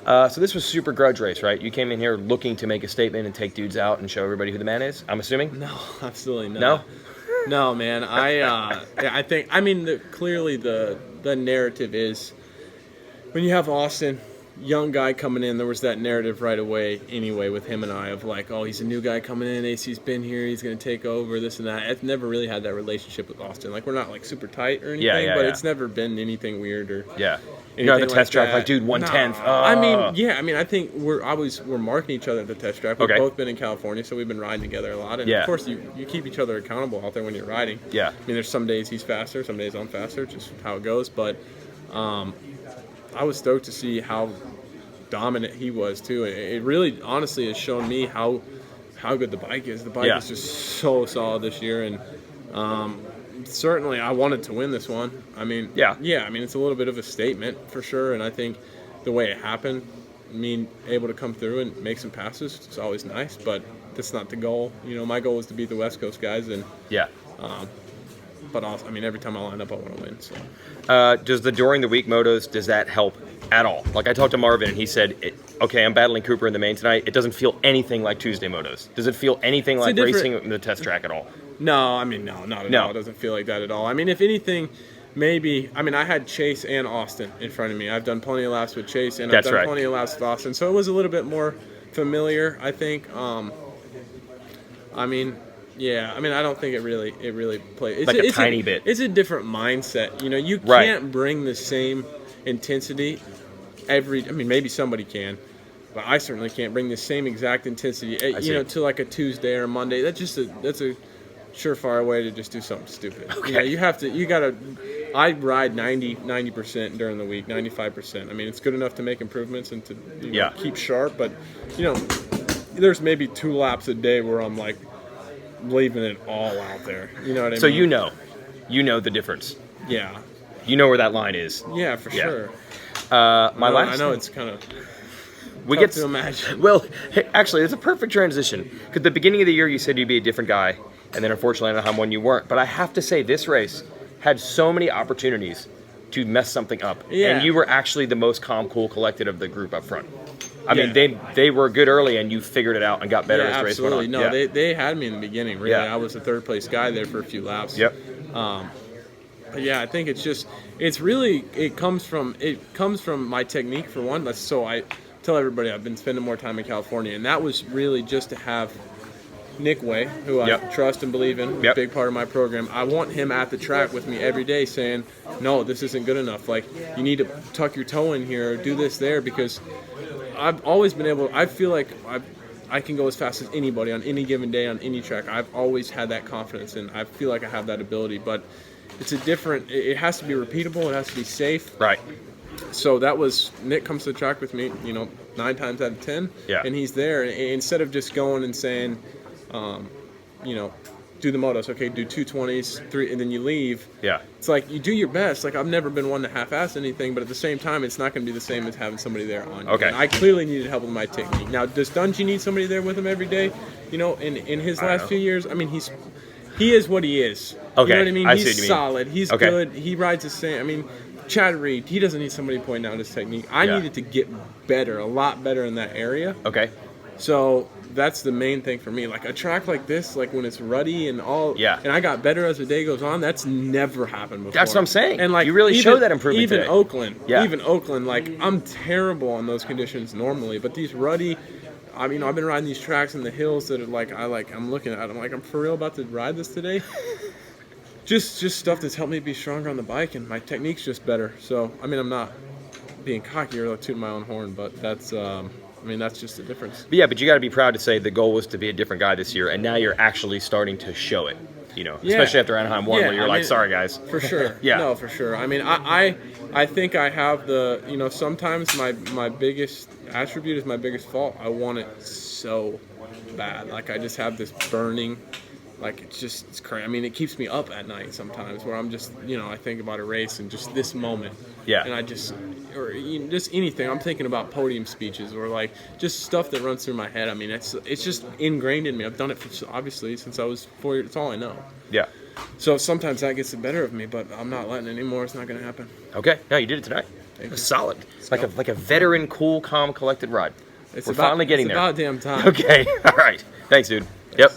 So this was Super Grudge Race, right? You came in here looking to make a statement and take dudes out and show everybody who the man is, I'm assuming? No, absolutely not. No? No, man. I think, clearly the narrative is when you have Austin, young guy coming in, there was that narrative right away anyway with him and I of like, oh, he's a new guy coming in, AC's been here, he's going to take over, this and that. I've never really had that relationship with Austin. Like, we're not like super tight or anything, but it's never been anything weird or You're on the test track, like, dude, 1/10. I think we're marking each other at the test track. We've both been in California, so we've been riding together a lot. And of course, you keep each other accountable out there when you're riding. Yeah. I mean, there's some days he's faster, some days I'm faster, just how it goes. But I was stoked to see how dominant he was too. It really, honestly, has shown me how good the bike is. The bike is just so solid this year, and certainly I wanted to win this one. I mean, it's a little bit of a statement for sure, and I think the way it happened, me able to come through and make some passes, it's always nice, but that's not the goal. You know, my goal is to beat the West Coast guys, and but also, I mean, every time I line up, I want to win. So, does the during the week motos, does that help at all? Like, I talked to Marvin, and he said, okay, I'm battling Cooper in the main tonight. It doesn't feel anything like Tuesday motos. Does it feel anything like racing in the test track at all? No, I mean, no, not at all. It doesn't feel like that at all. I mean, if anything, maybe, I mean, I had Chase and Austin in front of me. I've done plenty of laps with Chase, and I've done plenty of laps with Austin. So it was a little bit more familiar, I think. I don't think it really plays. Like a tiny bit. It's a different mindset. You know, you can't bring the same intensity maybe somebody can, but I certainly can't bring the same exact intensity, to like a Tuesday or a Monday. That's a surefire way to just do something stupid. Okay. You gotta, I ride 90% during the week, 95%. I mean, it's good enough to make improvements and to keep sharp, but, there's maybe 2 laps a day where I'm like, leaving it all out there. You know what I mean? So you know the difference. Yeah. You know where that line is. Yeah, for sure. I know it's kind of tough to imagine. Well, hey, actually, it's a perfect transition. Because at the beginning of the year, you said you'd be a different guy, and then unfortunately, at Anaheim, when you weren't. But I have to say, this race had so many opportunities to mess something up, and you were actually the most calm, cool, collected of the group up front. I mean, they were good early, and you figured it out and got better as the race went on. No, they had me in the beginning, really. I was the third place guy there for a few laps. Yep. But yeah, I think it comes from my technique, for one. So I tell everybody I've been spending more time in California, and that was really just to have Nick Way, who I trust and believe in, a big part of my program. I want him at the track with me every day saying, no, this isn't good enough. Like, you need to tuck your toe in here, or do this there, because I've always been able, I feel like I can go as fast as anybody on any given day on any track. I've always had that confidence, and I feel like I have that ability, but it has to be repeatable, it has to be safe. Right. So that was, Nick comes to the track with me, 9 times out of 10, and he's there. And instead of just going and saying, do the motos, okay, do 220s, 3, and then you leave. Yeah. It's like, you do your best. Like, I've never been one to half-ass anything, but at the same time, it's not going to be the same as having somebody there on you. Okay. And I clearly needed help with my technique. Now, does Dungy need somebody there with him every day? In his last few years, I mean, he is what he is. Okay. You know what I mean? I see what you He's mean. solid. He's good. He rides the same. I mean, Chad Reed, he doesn't need somebody pointing out his technique. I needed to get better, a lot better in that area. Okay. So that's the main thing for me. Like, a track like this, like when it's ruddy and all, and I got better as the day goes on, that's never happened before. That's what I'm saying. And like, you really showed that improvement even today. Even Oakland, like, I'm terrible on those conditions normally, but these ruddy, I've been riding these tracks in the hills that are I'm looking at, I'm for real about to ride this today. Just stuff that's helped me be stronger on the bike, and my technique's just better. So, I'm not being cocky or tooting my own horn, but that's just the difference. But you got to be proud to say the goal was to be a different guy this year, and now you're actually starting to show it. Especially after Anaheim 1, where you're sorry guys. For sure. No, for sure. I think I have the, sometimes my biggest attribute is my biggest fault. I want it so bad. Like, I just have this burning, like, it's crazy. It keeps me up at night sometimes, where I'm just, I think about a race and just this moment. Yeah. And I just anything. I'm thinking about podium speeches, or like just stuff that runs through my head. It's just ingrained in me. I've done it obviously since I was 4 years. It's all I know. Yeah. So sometimes that gets the better of me, but I'm not letting it anymore. It's not going to happen. Okay. No, you did it tonight. It was solid. Like a veteran, cool, calm, collected ride. We're finally getting there. It's about damn time. Okay. All right. Thanks, dude. Yep.